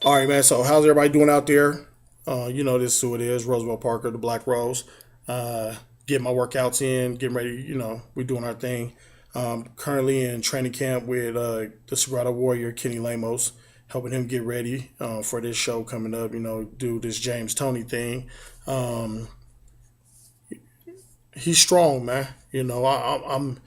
All right, man. So, how's everybody doing out there? This is who it is, Roosevelt Parker, the Black Rose. Uh, getting my workouts in, getting ready. We're doing our thing. Currently in training camp with the Sagrada Warrior, Kenny Lemos, helping him get ready for this show coming up. Do this James Tony thing. Um, he's strong, man. I'm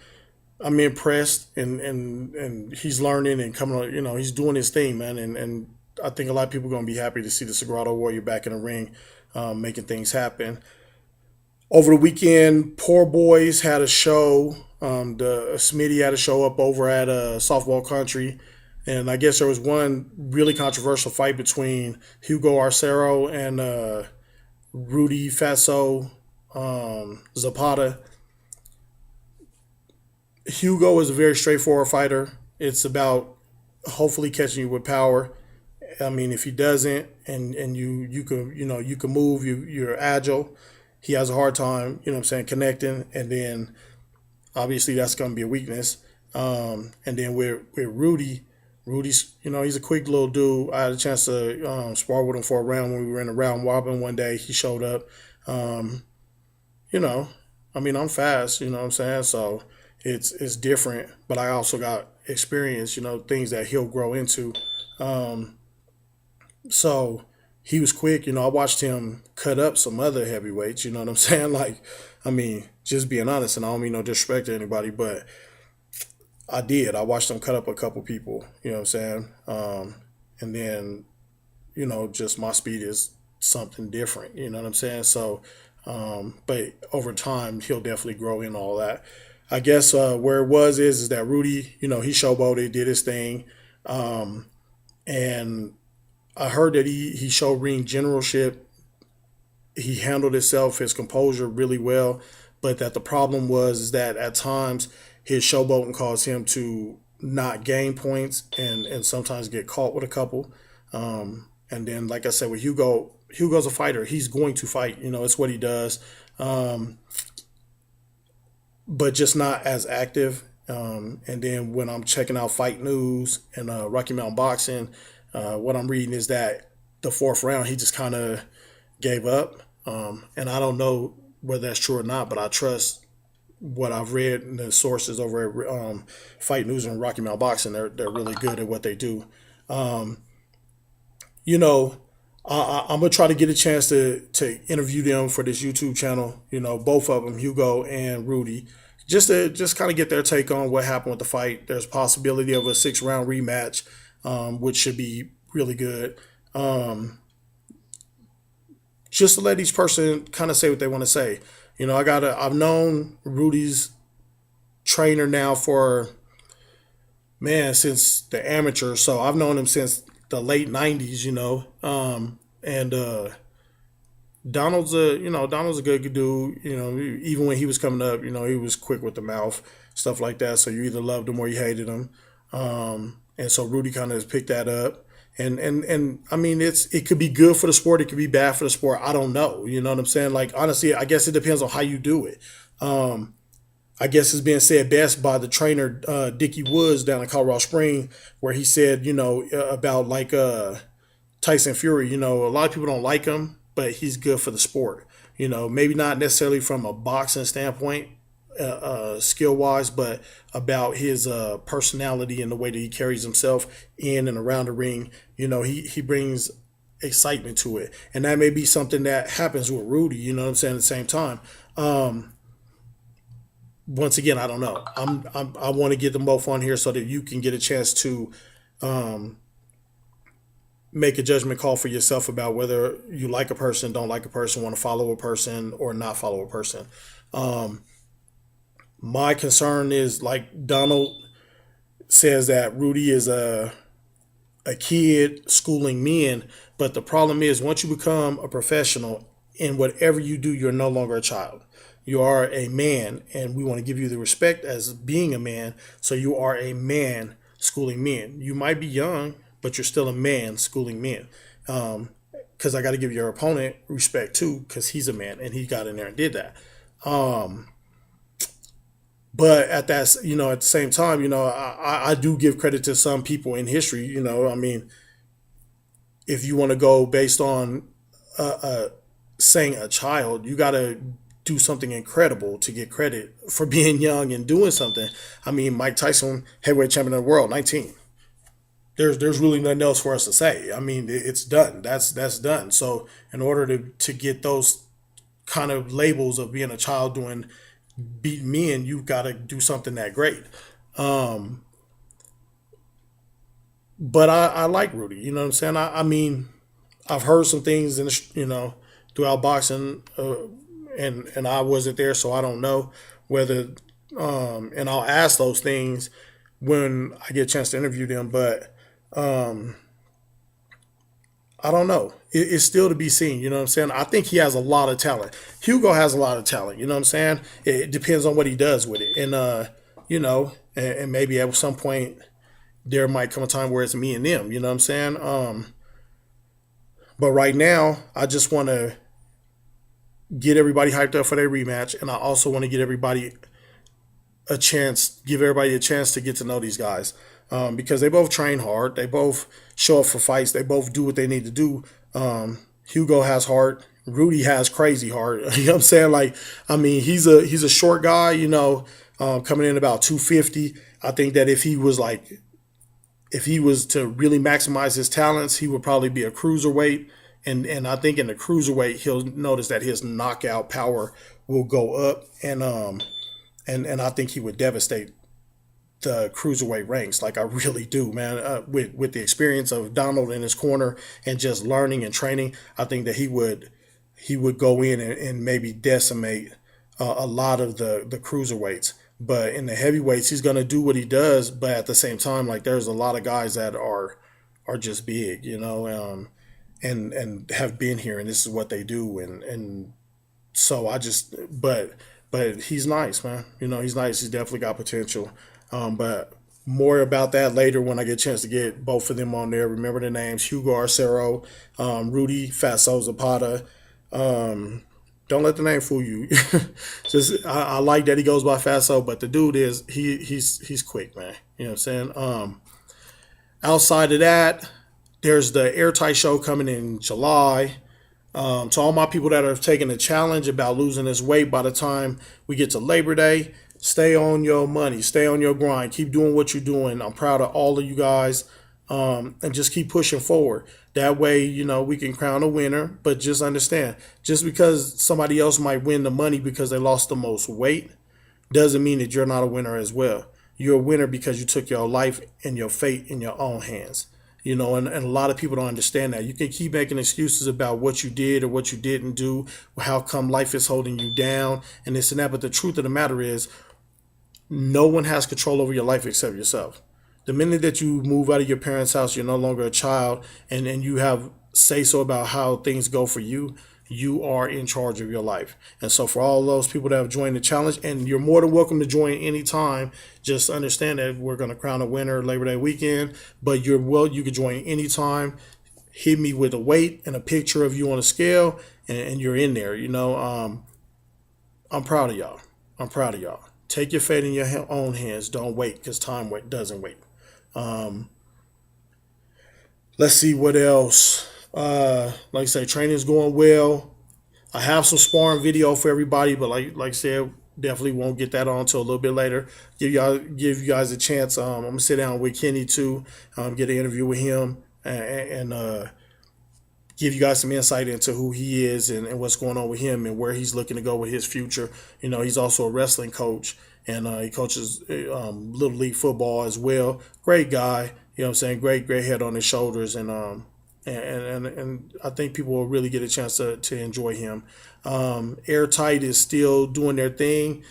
impressed, and he's learning and coming on. He's doing his thing, man, and I think a lot of people are going to be happy to see the Sagrado Warrior back in the ring, making things happen. Over the weekend, Poor Boys had a show. The Smitty had a show up over at Softball Country, and I guess there was one really controversial fight between Hugo Arceo and Rudy Faso Zappata. Hugo is a very straightforward fighter. It's about hopefully catching you with power. I mean, if he doesn't, and you can move, you're agile. He has a hard time, what I'm saying, connecting, and then obviously that's going to be a weakness. And then with Rudy, Rudy's he's a quick little dude. I had a chance to spar with him for a round when we were in a round robin one day. He showed up. Um, you know, I mean, I'm fast. You know what I'm saying? So it's different, but I also got experience. Things that he'll grow into. Um, So he was quick. I watched him cut up some other heavyweights. You know what I'm saying? Like, I mean, just being honest, and I don't mean no disrespect to anybody, but I did. I watched him cut up a couple people. You know what I'm saying? And then, just my speed is something different. You know what I'm saying? So, but over time, he'll definitely grow in all that. I guess where it is that Rudy, he showboated, did his thing, and I heard that he showed ring generalship. He handled himself, his composure really well, but that the problem was is that at times his showboating caused him to not gain points and sometimes get caught with a couple. And then, like I said, with Hugo's a fighter. He's going to fight. It's what he does, but just not as active. And then when I'm checking out Fight News and Rocky Mountain Boxing, what I'm reading is that the fourth round he just kind of gave up, and I don't know whether that's true or not, but I trust what I've read in the sources over at Fight News and Rocky Mountain Boxing. They're really good at what they do. Um, you know, I'm gonna try to get a chance to interview them for this YouTube channel. Both of them, Hugo and Rudy, just kind of get their take on what happened with the fight. There's a possibility of a 6 round rematch, which should be really good. Um, just to let each person kind of say what they want to say. I've known Rudy's trainer now for, man, since the amateur. So I've known him since the late '90s. And Donald's a good dude. Even when he was coming up, he was quick with the mouth, stuff like that. So you either loved him or you hated him. And so Rudy kind of has picked that up. And I mean, it could be good for the sport. It could be bad for the sport. I don't know. You know what I'm saying? Like, honestly, I guess it depends on how you do it. Um, I guess it's being said best by the trainer Dickie Woods down in Colorado Spring, where he said, about like Tyson Fury. A lot of people don't like him, but he's good for the sport. Maybe not necessarily from a boxing standpoint, skill wise, but about his personality and the way that he carries himself in and around the ring. He brings excitement to it, and that may be something that happens with Rudy. You know what I'm saying? At the same time, um, once again, I don't know. I want to get them both on here so that you can get a chance to um, make a judgment call for yourself about whether you like a person, don't like a person, want to follow a person, or not follow a person. Um, my concern is, like Donald says, that Rudy is a kid schooling men, but the problem is once you become a professional in whatever you do, you're no longer a child. You are a man, and we want to give you the respect as being a man. So you are a man schooling men. You might be young, but you're still a man schooling men. Because I got to give your opponent respect too, because he's a man and he got in there and did that. Um, but at the same time, I do give credit to some people in history. I mean, if you want to go based on saying a child, you got to do something incredible to get credit for being young and doing something. I mean, Mike Tyson, heavyweight champion of the world, 19. There's really nothing else for us to say. I mean, it's done. That's done. So in order to get those kind of labels of being a child doing beat men, you got to do something that great. Um, but I like Rudy. You know what I'm saying? I mean, I've heard some things in throughout boxing, and I wasn't there, so I don't know whether. And I'll ask those things when I get a chance to interview them, but I don't know. It's still to be seen. You know what I'm saying? I think he has a lot of talent. Hugo has a lot of talent. You know what I'm saying? It depends on what he does with it, and and maybe at some point there might come a time where it's me and them. You know what I'm saying? But right now, I just want to get everybody hyped up for their rematch, and I also want to get everybody give everybody a chance to get to know these guys, because they both train hard, they both show up for fights, they both do what they need to do. Hugo has heart. Rudy has crazy heart. You know what I'm saying? Like, I mean, he's a short guy. Coming in about 250. I think that if he was to really maximize his talents, he would probably be a cruiserweight. And I think in the cruiserweight, he'll notice that his knockout power will go up, and I think he would devastate the cruiserweight ranks. Like, I really do, man. With the experience of Donald in his corner and just learning and training, I think that he would go in and maybe decimate a lot of the cruiserweights. But in the heavyweights, he's gonna do what he does. But at the same time, like, there's a lot of guys that are just big, and have been here, and this is what they do, and so but he's nice, man. He's nice. He's definitely got potential. But more about that later when I get a chance to get both of them on there. Remember the names: Hugo Arceo, Rudy Fatso Zappata. Don't let the name fool you. Just I like that he goes by Fatso, but the dude he's quick, man. You know what I'm saying? Outside of that, there's the Airtight show coming in July. To all my people that are taking the challenge about losing this weight by the time we get to Labor Day, stay on your money, stay on your grind, keep doing what you're doing. I'm proud of all of you guys, and just keep pushing forward. That way, we can crown a winner. But just understand, just because somebody else might win the money because they lost the most weight, doesn't mean that you're not a winner as well. You're a winner because you took your life and your fate in your own hands. And a lot of people don't understand that. You can keep making excuses about what you did or what you didn't do, how come life is holding you down, and this and that. But the truth of the matter is, no one has control over your life except yourself. The minute that you move out of your parents' house, you're no longer a child, and you have say so about how things go for you. You are in charge of your life. And so for all those people that have joined the challenge, and you're more than welcome to join anytime, just understand that we're going to crown a winner Labor Day weekend, but you can join anytime. Hit me with a weight and a picture of you on a scale, and you're in there. I'm proud of y'all. I'm proud of y'all. Take your fate in your own hands. Don't wait, because time doesn't wait. Let's see what else. Like I say, training's going well. I have some sparring video for everybody, but like I said, definitely won't get that on until a little bit later. Give you guys a chance. I'm gonna sit down with Kenny too, get an interview with him, and give you guys some insight into who he is and what's going on with him and where he's looking to go with his future. He's also a wrestling coach, and he coaches little league football as well. Great guy, you know what I'm saying? Great head on his shoulders, and I think people will really get a chance to enjoy him. Airtight is still doing their thing.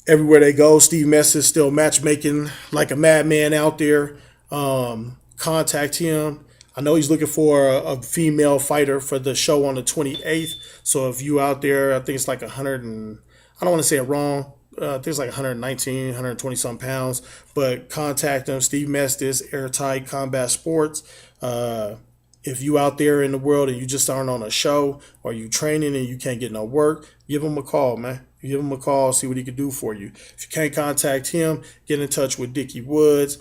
Everywhere they go, Steve Mess is still matchmaking like a madman out there. Contact him. I know he's looking for a female fighter for the show on the 28th. So if you out there, I think it's like 100 and I don't want to say it wrong. I think it's like 119, 120 some pounds. But contact him, Steve Mestis, Airtight Combat Sports. If you out there in the world and you just aren't on a show, or you training and you can't get no work, give him a call, man. Give him a call, see what he can do for you. If you can't contact him, get in touch with Dickie Woods.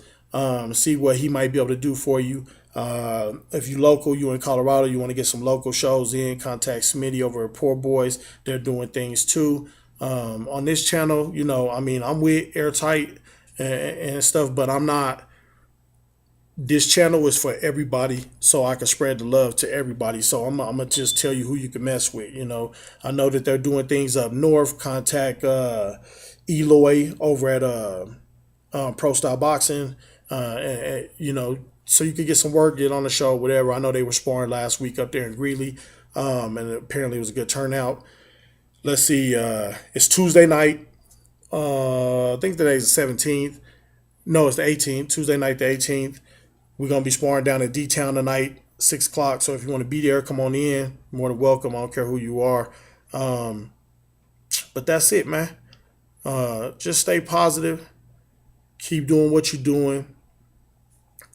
see what he might be able to do for you. If you local, you in Colorado, you want to get some local shows in, contact Smitty over at Poor Boys. They're doing things too. On this channel, I mean, I'm with Airtight and stuff, but I'm not. This channel is for everybody, so I can spread the love to everybody. So I'm gonna just tell you who you can mess with. I know that they're doing things up north. Contact Eloy over at Pro Style Boxing, so you could get some work, get on the show, whatever. I know they were sparring last week up there in Greeley, and apparently it was a good turnout. Let's see, it's Tuesday night. I think today's the 17th. No, it's the 18th. Tuesday night, the 18th. We're gonna be sparring down at D Town tonight, 6 o'clock. So if you want to be there, come on in. More than welcome. I don't care who you are. But that's it, man. Just stay positive. Keep doing what you're doing.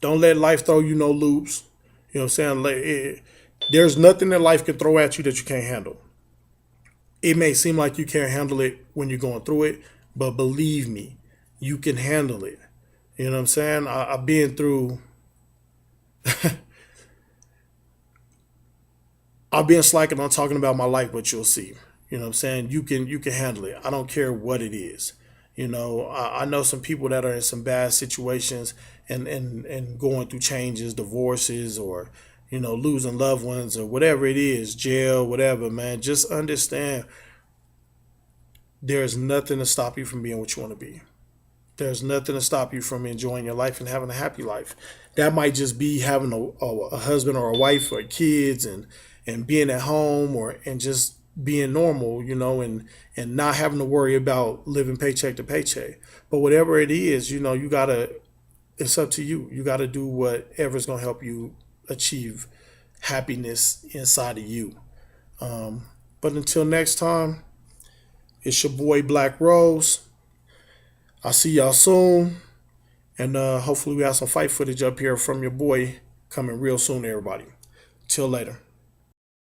Don't let life throw you no loops. You know what I'm saying? There's nothing that life can throw at you that you can't handle. It may seem like you can't handle it when you're going through it, but believe me, you can handle it. You know what I'm saying? I've been through. I've been slacking on talking about my life, but you'll see. You know what I'm saying? You can handle it. I don't care what it is. I know some people that are in some bad situations and going through changes, divorces, or losing loved ones or whatever it is, jail, whatever, man. Just understand there's nothing to stop you from being what you want to be. There's nothing to stop you from enjoying your life and having a happy life. That might just be having a husband or a wife or kids and being at home and just being normal, and not having to worry about living paycheck to paycheck. But whatever it is, it's up to you. You gotta do whatever's gonna help you achieve happiness inside of you. But until next time, it's your boy Black Rose. I'll see y'all soon. And hopefully we have some fight footage up here from your boy coming real soon, everybody. Till later.